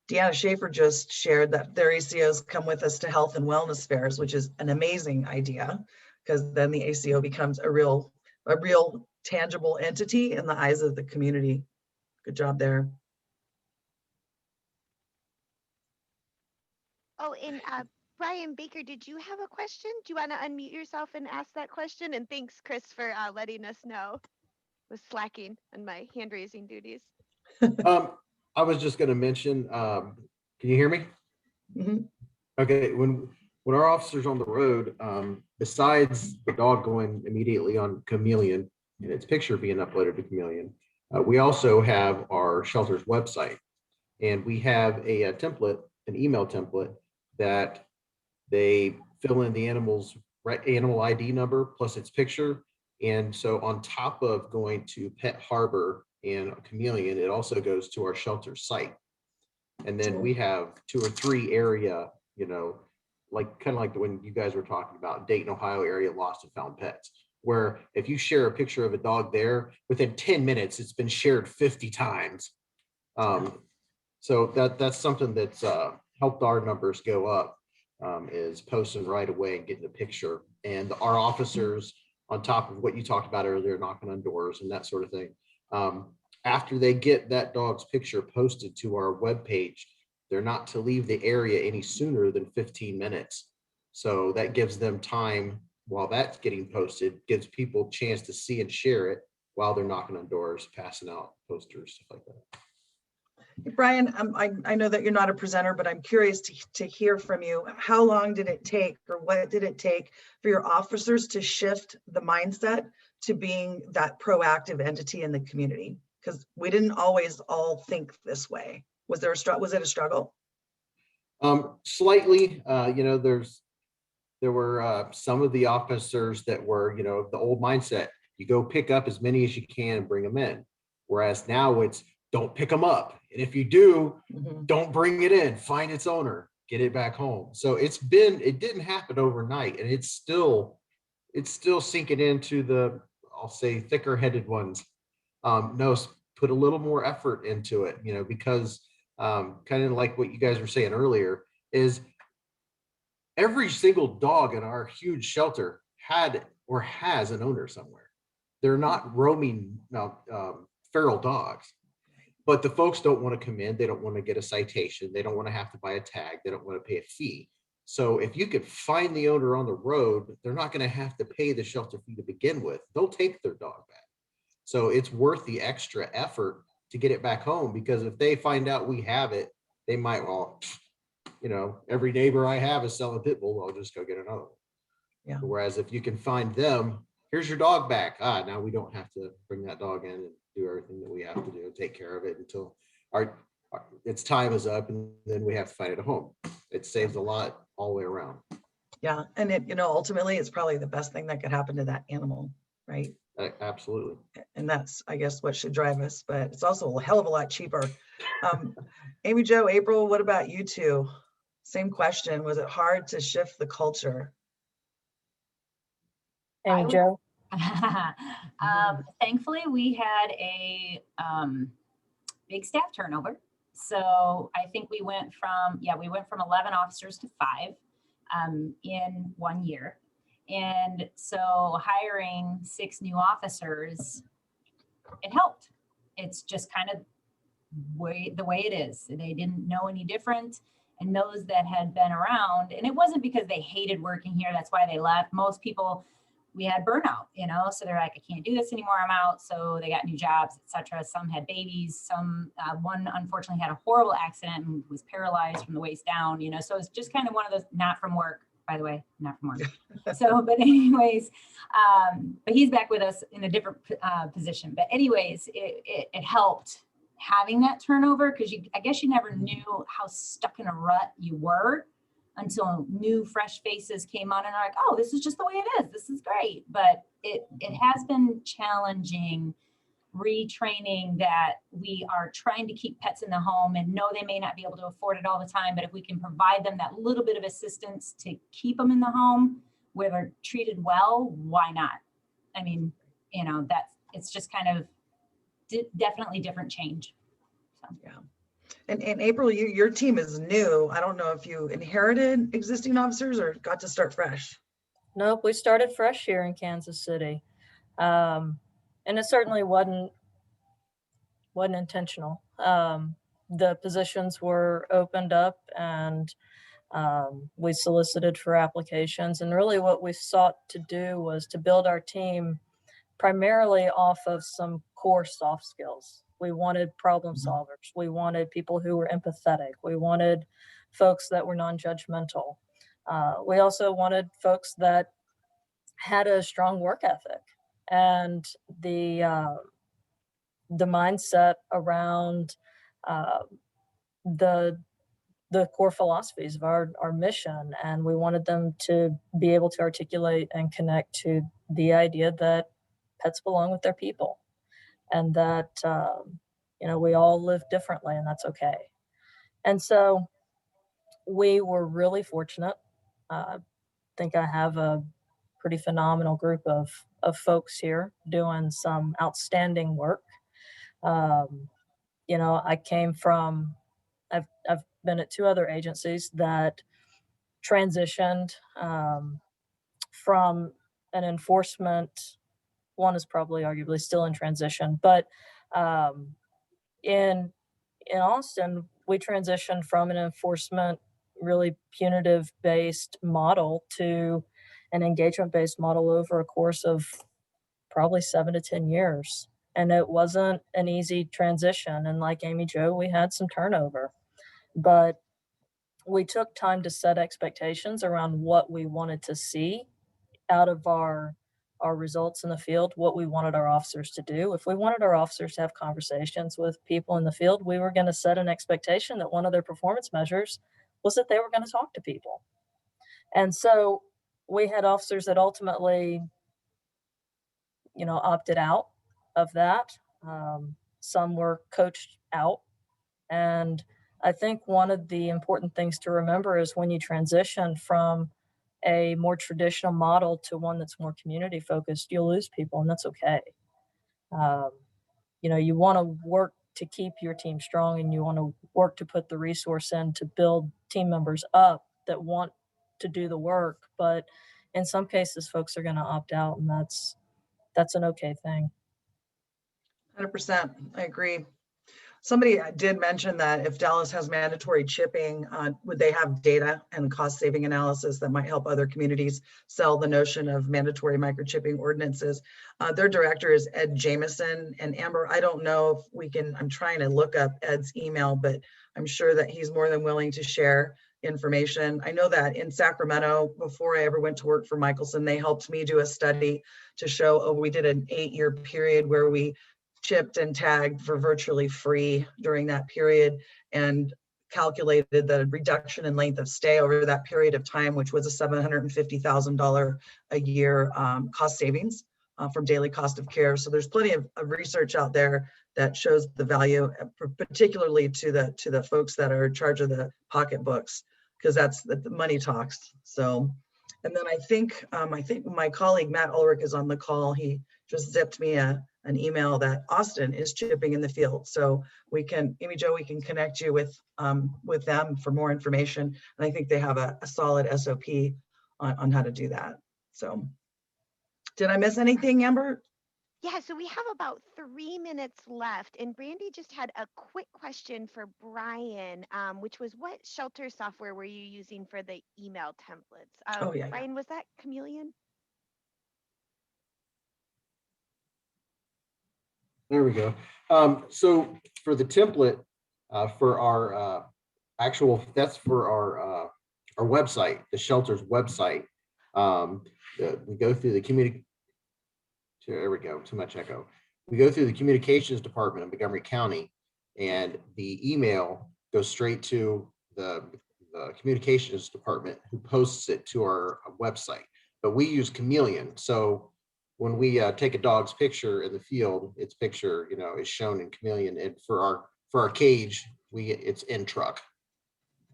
Deanna Schaefer just shared that their ACOs come with us to health and wellness fairs, which is an amazing idea, because then the ACO becomes a real tangible entity in the eyes of the community. Good job there. Oh, and Brian Baker, did you have a question? Do you want to unmute yourself and ask that question? And thanks, Chris, for letting us know. I was slacking on my hand raising duties. I was just going to mention, can you hear me? Mm-hmm. Okay, when our officer's on the road, besides the dog going immediately on Chameleon and its picture being uploaded to Chameleon, we also have our shelter's website, and we have a template, an email template that they fill in the animal's animal ID number plus its picture. And so on top of going to Pet Harbor and Chameleon, it also goes to our shelter site. And then we have 2 or 3 area you know, like kind of like when you guys were talking about Dayton, Ohio area lost and found pets, where if you share a picture of a dog there, within 10 minutes, it's been shared 50 times. So that's something that's helped our numbers go up, is posting right away and getting a picture. And our officers, on top of what you talked about earlier, knocking on doors and that sort of thing, after they get that dog's picture posted to our webpage, they're not to leave the area any sooner than 15 minutes. So that gives them time while that's getting posted, gives people a chance to see and share it while they're knocking on doors, passing out posters, stuff like that. Brian, I know that you're not a presenter, but I'm curious to hear from you. How long did it take, or what did it take for your officers to shift the mindset to being that proactive entity in the community? Because we didn't always all think this way. Was it a struggle? Slightly, you know, there were some of the officers that were, you know, the old mindset. You go pick up as many as you can and bring them in. Whereas now it's, don't pick them up. And if you do, don't bring it in, find its owner, get it back home. So it didn't happen overnight, and it's still sinking into the, I'll say, thicker headed ones. No, put a little more effort into it, you know, because kind of like what you guys were saying earlier, is every single dog in our huge shelter had or has an owner somewhere. They're not roaming feral dogs. But the folks don't want to come in. They don't want to get a citation. They don't want to have to buy a tag. They don't want to pay a fee. So if you could find the owner on the road, they're not going to have to pay the shelter fee to begin with. They'll take their dog back. So it's worth the extra effort to get it back home, because if they find out we have it, they might, well, you know, every neighbor I have is selling pit bull. I'll just go get another one. Yeah. Whereas if you can find them, here's your dog back. Now we don't have to bring that dog in and do everything that we have to do, take care of it until its time is up, and then we have to find it a home. It saves a lot all the way around. Yeah, and it, you know, ultimately it's probably the best thing that could happen to that animal, right? Absolutely. And that's, I guess, what should drive us, but it's also a hell of a lot cheaper. Amy Jo, April, what about you two? Same question. Was it hard to shift the culture? Amy Jo? Thankfully, we had a big staff turnover. So I think we went from 11 officers to 5 in 1 year. And so hiring 6 new officers, it helped. It's just kind of the way it is. They didn't know any different. And those that had been around, and it wasn't because they hated working here, that's why they left. Most people, we had burnout, you know, so they're like, I can't do this anymore, I'm out. So they got new jobs, etc. Some had babies, some one unfortunately had a horrible accident and was paralyzed from the waist down, you know. So it's just kind of one of those, not from work, by the way, not from work. So, but anyways, but he's back with us in a different position. But anyways, it helped having that turnover, because I guess you never knew how stuck in a rut you were until new fresh faces came on and are like, oh, this is just the way it is. This is great. But it has been challenging retraining that we are trying to keep pets in the home, and know they may not be able to afford it all the time, but if we can provide them that little bit of assistance to keep them in the home where they're treated well, why not? I mean, you know, it's just kind of definitely different change. So. Yeah. And April, your team is new. I don't know if you inherited existing officers or got to start fresh. Nope, we started fresh here in Kansas City. And it certainly wasn't intentional. The positions were opened up, and we solicited for applications. And really what we sought to do was to build our team primarily off of some core soft skills. We wanted problem solvers. We wanted people who were empathetic. We wanted folks that were non-judgmental. We also wanted folks that had a strong work ethic, and the mindset around the core philosophies of our mission. And we wanted them to be able to articulate and connect to the idea that pets belong with their people, and that, you know, we all live differently, and that's okay. And so we were really fortunate. I think I have a pretty phenomenal group of folks here doing some outstanding work. You know, I came from, I've been at 2 other agencies that transitioned from an enforcement. One is probably arguably still in transition, but in Austin, we transitioned from an enforcement, really punitive based model to an engagement based model over a course of probably 7 to 10 years. And it wasn't an easy transition. And like Amy Jo, we had some turnover, but we took time to set expectations around what we wanted to see out of our results in the field, what we wanted our officers to do. If we wanted our officers to have conversations with people in the field, we were going to set an expectation that one of their performance measures was that they were going to talk to people. And so we had officers that ultimately, you know, opted out of that. Some were coached out. And I think one of the important things to remember is when you transition from a more traditional model to one that's more community focused, you'll lose people, and that's okay. You know, you want to work to keep your team strong, and you want to work to put the resource in to build team members up that want to do the work. But in some cases, folks are going to opt out, and that's an okay thing. 100%. I agree. Somebody did mention that if Dallas has mandatory chipping, would they have data and cost saving analysis that might help other communities sell the notion of mandatory microchipping ordinances? Their director is Ed Jameson. And Amber, I don't know if we can, I'm trying to look up Ed's email, but I'm sure that he's more than willing to share information. I know that in Sacramento, before I ever went to work for Michelson, they helped me do a study to show, we did an 8-year period where we chipped and tagged for virtually free during that period, and calculated the reduction in length of stay over that period of time, which was a $750,000 a year cost savings from daily cost of care. So there's plenty of research out there that shows the value, particularly to the folks that are in charge of the pocketbooks, because that's the money talks. So, and then I think my colleague Matt Ulrich is on the call. He just zipped me an email that Austin is chipping in the field. So we can, Amy Jo, we can connect you with them for more information. And I think they have a solid SOP on how to do that. So did I miss anything, Amber? Yeah, so we have about 3 minutes left, and Brandy just had a quick question for Brian, which was, what shelter software were you using for the email templates? Oh yeah, Brian, was that Chameleon? There we go. So for the template, for our that's for our website, the shelter's website. We go through the community. There we go. Too much echo. We go through the communications department in Montgomery County, and the email goes straight to the communications department, who posts it to our website. But we use Chameleon, so when we take a dog's picture in the field, its picture, you know, is shown in Chameleon. And for our cage, it's in truck.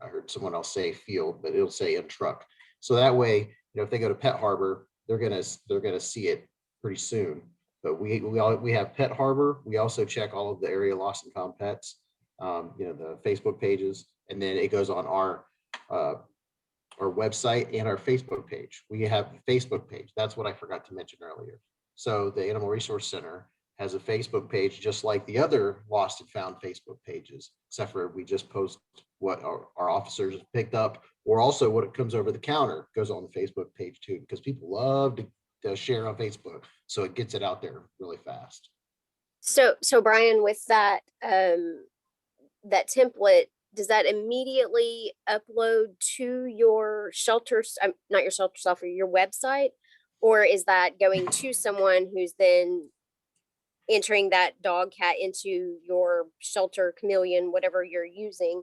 I heard someone else say field, but it'll say in truck. So that way, you know, if they go to Pet Harbor, they're gonna see it pretty soon. But we have Pet Harbor. We also check all of the area lost and found pets, you know, the Facebook pages, and then it goes on our website and our Facebook page. We have a Facebook page. That's what I forgot to mention earlier. So the Animal Resource Center has a Facebook page, just like the other lost and found Facebook pages, except for we just post what our officers have picked up, or also what it comes over the counter goes on the Facebook page too, because people love to share on Facebook. So it gets it out there really fast. So Brian, with that, that template, does that immediately upload to your shelter, not your shelter software, your website? Or is that going to someone who's then entering that dog cat into your shelter Chameleon, whatever you're using,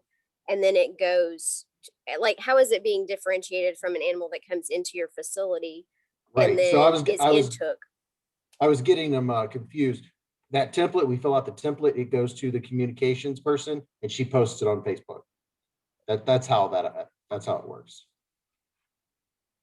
and then it goes, like, how is it being differentiated from an animal that comes into your facility? Right. And then So I was getting them confused. That template, we fill out the template, it goes to the communications person, and she posts it on Facebook. That's how that That's how it works.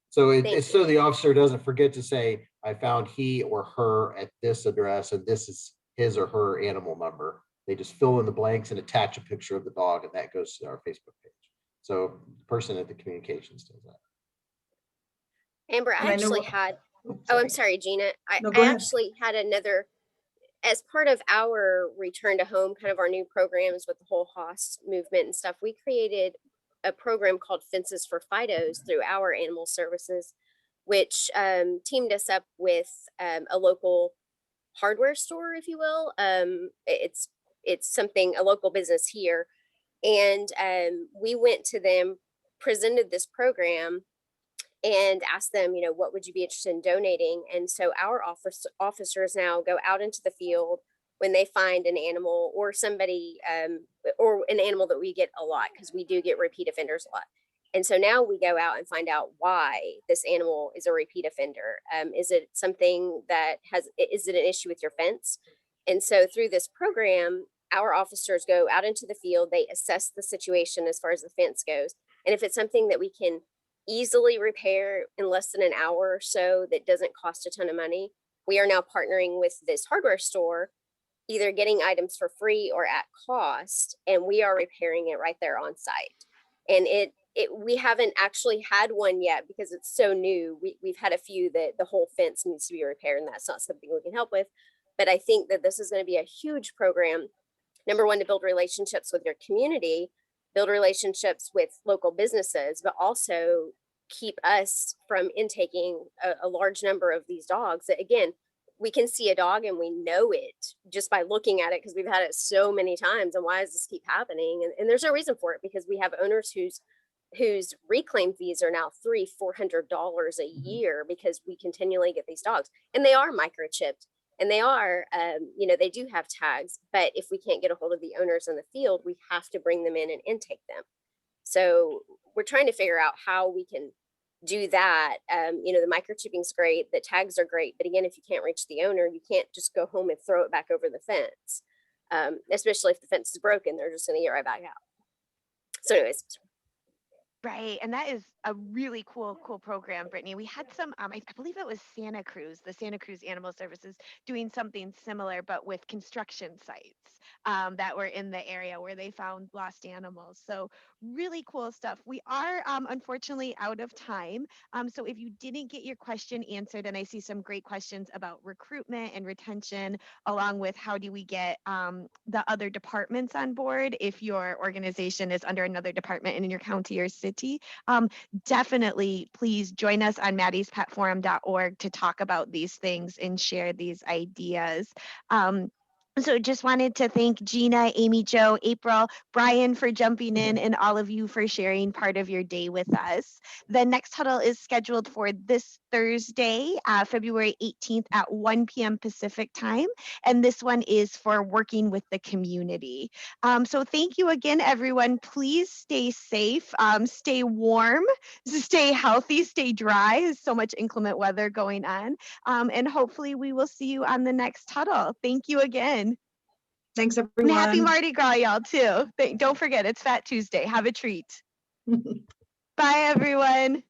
So Thank it's so the officer doesn't forget to say, I found he or her at this address, and this is his or her animal number. They just fill in the blanks and attach a picture of the dog, and that goes to our Facebook page. So the person at the communications does that. Amber, And I I know actually what- had, Oh, oh, I'm sorry, Gina. No, I go ahead. actually had another, as part of our return to home, kind of our new programs with the whole HOS movement and stuff, we created a program called Fences for Fidos through our animal services, which teamed us up with a local hardware store, if you will. It's something, a local business here. And we went to them, presented this program, and asked them, you know, what would you be interested in donating? And so our officers now go out into the field when they find an animal or somebody, or an animal that we get a lot, because we do get repeat offenders a lot. And so now we go out and find out why this animal is a repeat offender. Is it something that is it an issue with your fence? And so through this program, our officers go out into the field, they assess the situation as far as the fence goes. And if it's something that we can easily repair in less than an hour or so that doesn't cost a ton of money, we are now partnering with this hardware store, either getting items for free or at cost, and we are repairing it right there on site. And we haven't actually had one yet because it's so new. We've had a few that the whole fence needs to be repaired, and that's not something we can help with. But I think that this is going to be a huge program. Number one, to build relationships with your community, build relationships with local businesses, but also keep us from intaking a large number of these dogs that, again, we can see a dog and we know it just by looking at it because we've had it so many times. And why does this keep happening? And there's no reason for it, because we have owners whose reclaim fees are now $300-400 a year because we continually get these dogs, and they are microchipped. And they are, you know, they do have tags, but if we can't get a hold of the owners in the field, we have to bring them in and intake them. So we're trying to figure out how we can do that. You know, the microchipping's great, the tags are great, but again, if you can't reach the owner, you can't just go home and throw it back over the fence. Especially if the fence is broken, they're just gonna get right back out. So anyways. Right, and that is a really cool program, Brittany. We had some, I believe it was Santa Cruz, the Santa Cruz Animal Services, doing something similar, but with construction sites that were in the area where they found lost animals. So really cool stuff. We are unfortunately out of time. So if you didn't get your question answered, and I see some great questions about recruitment and retention, along with how do we get the other departments on board if your organization is under another department in your county or city, definitely please join us on maddiespetforum.org to talk about these things and share these ideas. So just wanted to thank Gina, Amy Jo, April, Brian for jumping in, and all of you for sharing part of your day with us. The next huddle is scheduled for this Thursday, February 18th at 1 p.m. Pacific time. And this one is for working with the community. So thank you again, everyone. Please stay safe, stay warm, stay healthy, stay dry. There's so much inclement weather going on. And hopefully we will see you on the next huddle. Thank you again. Thanks, And everyone. happy Mardi Gras, y'all, too. Don't forget, it's Fat Tuesday. Have a treat. Bye, everyone.